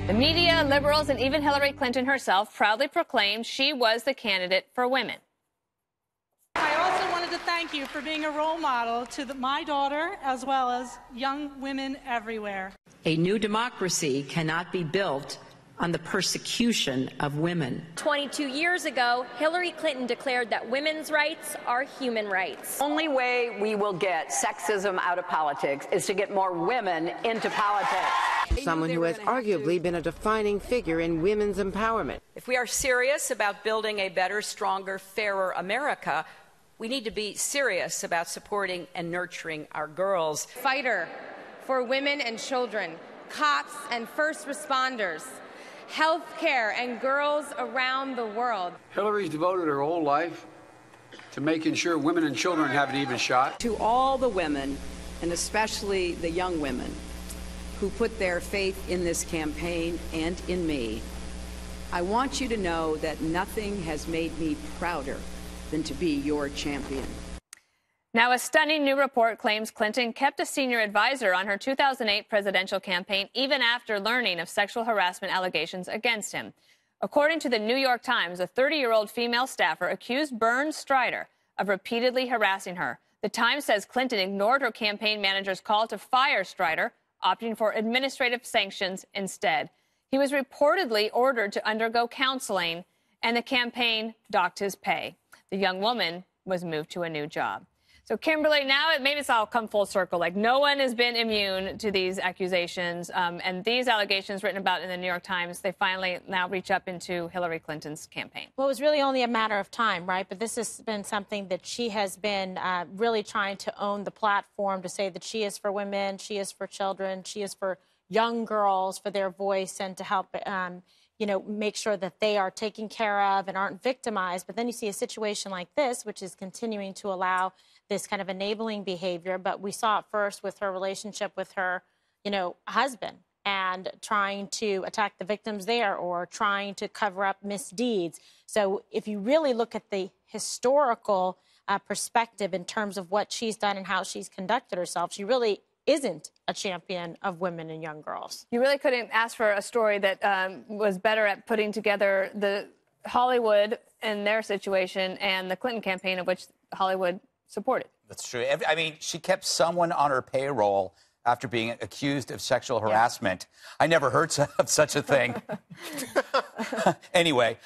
The media, liberals, and even Hillary Clinton herself proudly proclaimed she was the candidate for women. I also wanted to thank you for being a role model to my daughter as well as young women everywhere. A new democracy cannot be built on the persecution of women. 22 years ago, Hillary Clinton declared that women's rights are human rights. The only way we will get sexism out of politics is to get more women into politics. Someone who has arguably been a defining figure in women's empowerment. If we are serious about building a better, stronger, fairer America, we need to be serious about supporting and nurturing our girls. Fighter for women and children, cops and first responders, health care and girls around the world. Hillary's devoted her whole life to making sure women and children have an even shot. To all the women, and especially the young women, who put their faith in this campaign and in me, I want you to know that nothing has made me prouder than to be your champion. Now, a stunning new report claims Clinton kept a senior advisor on her 2008 presidential campaign even after learning of sexual harassment allegations against him. According to the New York Times, a 30-year-old female staffer accused Bernd Strider of repeatedly harassing her. The Times says Clinton ignored her campaign manager's call to fire Strider, opting for administrative sanctions instead. He was reportedly ordered to undergo counseling, and the campaign docked his pay. The young woman was moved to a new job. So, Kimberly, now maybe it's all come full circle. Like, no one has been immune to these accusations. And these allegations written about in the New York Times, they finally now reach up into Hillary Clinton's campaign. Well, it was really only a matter of time, right? But this has been something that she has been really trying to own the platform, to say that she is for women, she is for children, she is for young girls, for their voice, and to help make sure that they are taken care of and aren't victimized. But then you see a situation like this, which is continuing to allow this kind of enabling behavior. But we saw it first with her relationship with her, husband, and trying to attack the victims there or trying to cover up misdeeds. So if you really look at the historical perspective in terms of what she's done and how she's conducted herself, she really isn't a champion of women and young girls. You really couldn't ask for a story that was better at putting together the Hollywood and their situation and the Clinton campaign, of which Hollywood supported. That's true. I mean, she kept someone on her payroll after being accused of sexual harassment. Yeah. I never heard of such a thing. Anyway,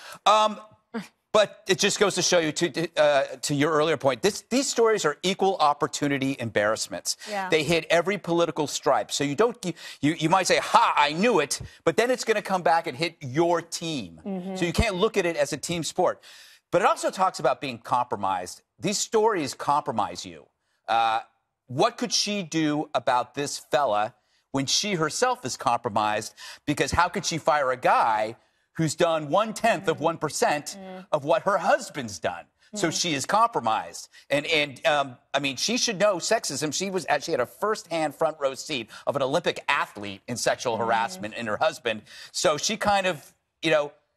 but it just goes to show you, to your earlier point, these stories are equal opportunity embarrassments. Yeah. They hit every political stripe. So you might say, ha, I knew it, but then it's going to come back and hit your team. Mm-hmm. So you can't look at it as a team sport. But it also talks about being compromised. These stories compromise you. What could she do about this fella when she herself is compromised? Because how could she fire a guy who's done 1/10 of 1% of what her husband's done? So she is compromised. And I mean, she should know sexism. She had a first-hand front row seat of an Olympic athlete in sexual harassment in her husband. So she kind of,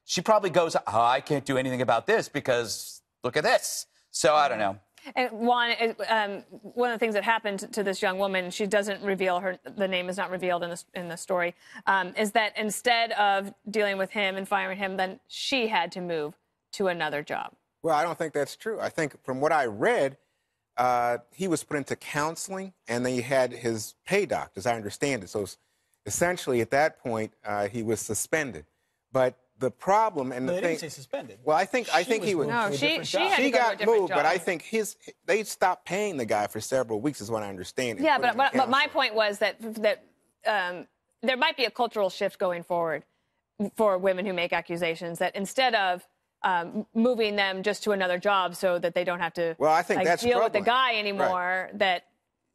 she probably goes, I can't do anything about this because look at this. So I don't know. And Juan, one of the things that happened to this young woman, she doesn't reveal the name is not revealed in the story, is that instead of dealing with him and firing him, then she had to move to another job. Well, I don't think that's true. I think from what I read, he was put into counseling, and then he had his pay docked, as I understand it. So essentially, at that point, he was suspended. But the problem and the thing, they didn't say suspended. Well, I think he was. No, she got moved, but I think they stopped paying the guy for several weeks, is what I understand. Yeah, but my point was that there might be a cultural shift going forward for women who make accusations, that instead of moving them just to another job so that they don't have to deal with the guy anymore, right.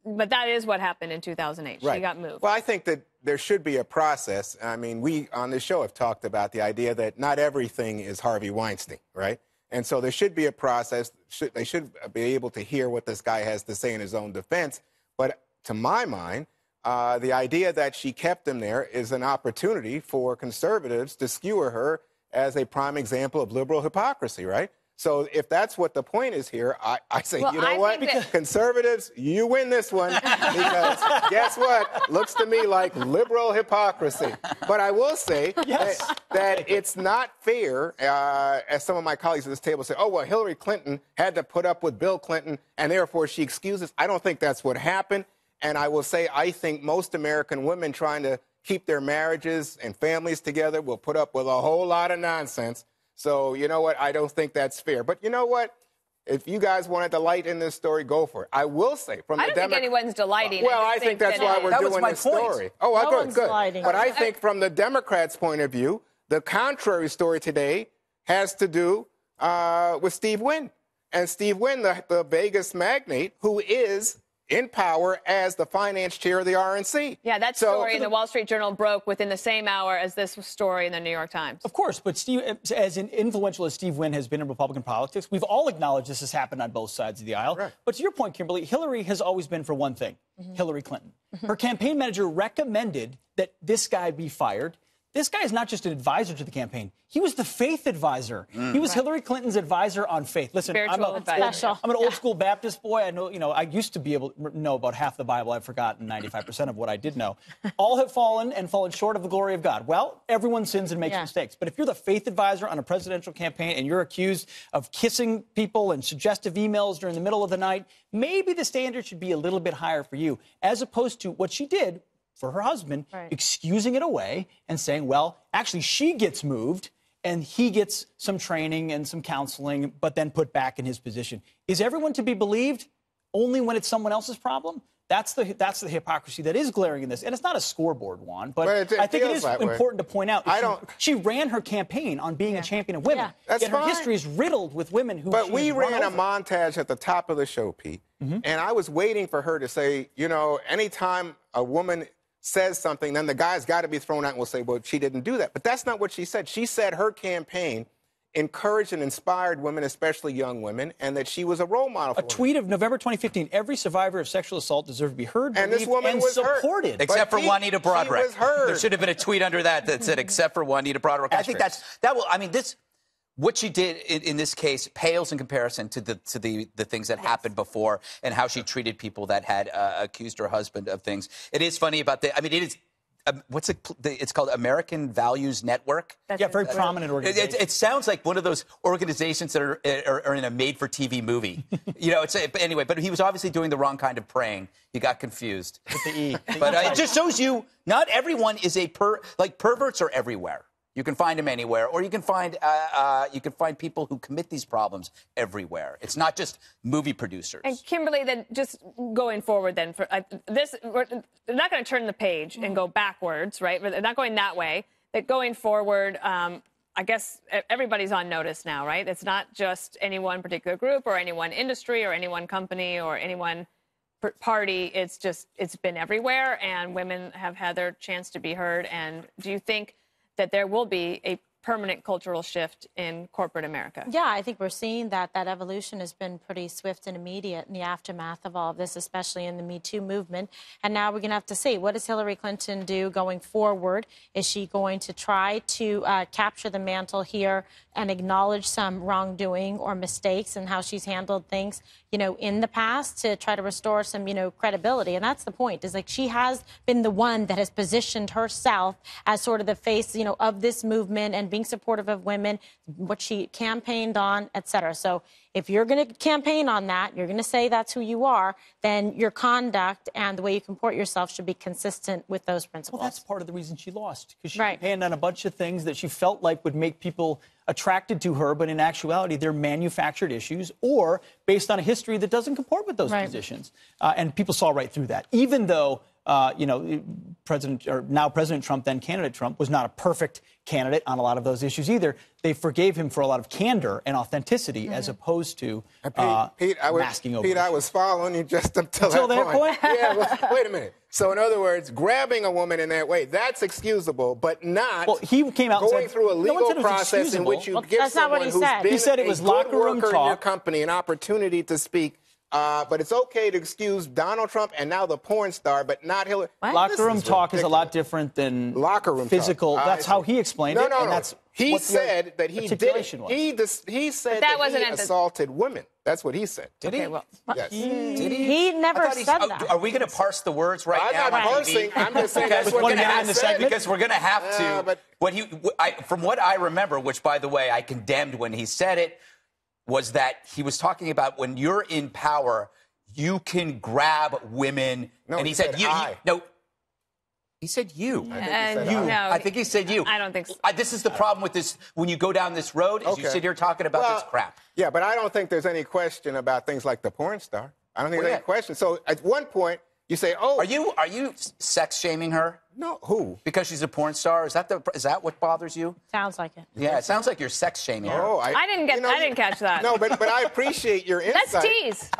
But that is what happened in 2008. Right. She got moved. Well, I think that there should be a process. I mean, we on this show have talked about the idea that not everything is Harvey Weinstein, right? And so there should be a process. They should be able to hear what this guy has to say in his own defense. But to my mind, the idea that she kept him there is an opportunity for conservatives to skewer her as a prime example of liberal hypocrisy, right? So if that's what the point is here, I say, well, you know what? Conservatives, you win this one because guess what? Looks to me like liberal hypocrisy. But I will say that it's not fair, as some of my colleagues at this table say, oh, well, Hillary Clinton had to put up with Bill Clinton, and therefore she excuses. I don't think that's what happened. And I will say I think most American women trying to keep their marriages and families together will put up with a whole lot of nonsense. So, you know what? I don't think that's fair. But you know what? If you guys wanted to delight in this story, go for it. I will say from the I don't think anyone's delighting. Well, I think that's why we're doing this story. Oh, well, good. But I think from the Democrats' point of view, the contrary story today has to do with Steve Wynn. And Steve Wynn, the Vegas magnate, who is in power as the finance chair of the RNC. Yeah, that story in the Wall Street Journal broke within the same hour as this story in the New York Times. Of course, but Steve, as influential as Steve Wynn has been in Republican politics, we've all acknowledged this has happened on both sides of the aisle. Right. But to your point, Kimberly, Hillary has always been for one thing, Hillary Clinton. Her campaign manager recommended that this guy be fired. This guy is not just an advisor to the campaign. He was the faith advisor. He was Hillary Clinton's advisor on faith. Listen, I'm an old school Baptist boy. I know, I used to be able to know about half the Bible. I've forgotten 95% of what I did know. All have fallen and fallen short of the glory of God. Well, everyone sins and makes mistakes. But if you're the faith advisor on a presidential campaign and you're accused of kissing people and suggestive emails during the middle of the night, maybe the standard should be a little bit higher for you, as opposed to what she did for her husband, excusing it away and saying, well, actually, she gets moved and he gets some training and some counseling, but then put back in his position. Is everyone to be believed only when it's someone else's problem? That's the hypocrisy that is glaring in this. And it's not a scoreboard, Juan, but I think it is important to point out. She ran her campaign on being a champion of women. Yet her history is riddled with women who But we ran a montage at the top of the show, Pete, and I was waiting for her to say, you know, anytime a woman says something, then the guy's got to be thrown out and will say, well, she didn't do that. But that's not what she said. She said her campaign encouraged and inspired women, especially young women, and that she was a role model for women. Tweet of November 2015, every survivor of sexual assault deserves to be heard, and this woman was supported. Hurt. Except for Juanita Broaddrick. She was heard. There should have been a tweet under that said, except for Juanita Broaddrick. I think what she did in this case pales in comparison to the things that happened before and how she treated people that had accused her husband of things. It is funny about it is. It's called American Values Network. Very prominent organization. It sounds like one of those organizations that are in a made-for-TV movie. Anyway, but he was obviously doing the wrong kind of praying. You got confused. With the E. But it just shows you not everyone is perverts are everywhere. You can find them anywhere, or you can find people who commit these problems everywhere. It's not just movie producers. And Kimberly, then just going forward, then for this, we're not going to turn the page and go backwards, right? We're not going that way. That going forward, I guess everybody's on notice now, right? It's not just any one particular group or any one industry or any one company or any one party. It's been everywhere, and women have had their chance to be heard. And do you think that there will be a permanent cultural shift in corporate America? Yeah, I think we're seeing that evolution has been pretty swift and immediate in the aftermath of all of this, especially in the Me Too movement. And now we're going to have to see, what does Hillary Clinton do going forward? Is she going to try to capture the mantle here and acknowledge some wrongdoing or mistakes and how she's handled things, in the past to try to restore some, credibility? And that's the point, is like she has been the one that has positioned herself as sort of the face, of this movement and being supportive of women, what she campaigned on, et cetera. So if you're going to campaign on that, you're going to say that's who you are, then your conduct and the way you comport yourself should be consistent with those principles. Well, that's part of the reason she lost, because she campaigned on a bunch of things that she felt like would make people attracted to her, but in actuality, they're manufactured issues or based on a history that doesn't comport with those positions. And people saw right through that, even though President Trump, then candidate Trump, was not a perfect candidate on a lot of those issues either. They forgave him for a lot of candor and authenticity as opposed to masking over. Pete, I was following you just until that point. Yeah, well, wait a minute. So in other words, grabbing a woman in that way, that's excusable, but not he came out going and said, through a legal process in which you give someone who's been he said it was a good locker room worker talk in your company an opportunity to speak but it's okay to excuse Donald Trump and now the porn star, but not Hillary. Locker room talk is a lot different than locker room physical. Talk. That's how he explained it. No. And that's he said that he did it. He said that he assaulted women. That's what he said. Did he? Well, yes. Did he? He never said that. Are we going to parse the words right now? I'm not parsing. I'm just saying that's what because we're going to have to. From what I remember, which, by the way, I condemned when he said it, was that he was talking about when you're in power, you can grab women. No, and he said you. He said you. I think he said you. I don't think so. This is the problem with this. When you go down this road, is you sit here talking about this crap. Yeah, but I don't think there's any question about things like the porn star. I don't think there's any question. So at one point, you say, "Oh, are you sex shaming her?" No, who? Because she's a porn star. Is that what bothers you? Sounds like it. Yeah, it sounds like you're sex shaming her. Oh, I didn't catch that. No, but I appreciate your insight. Let's tease.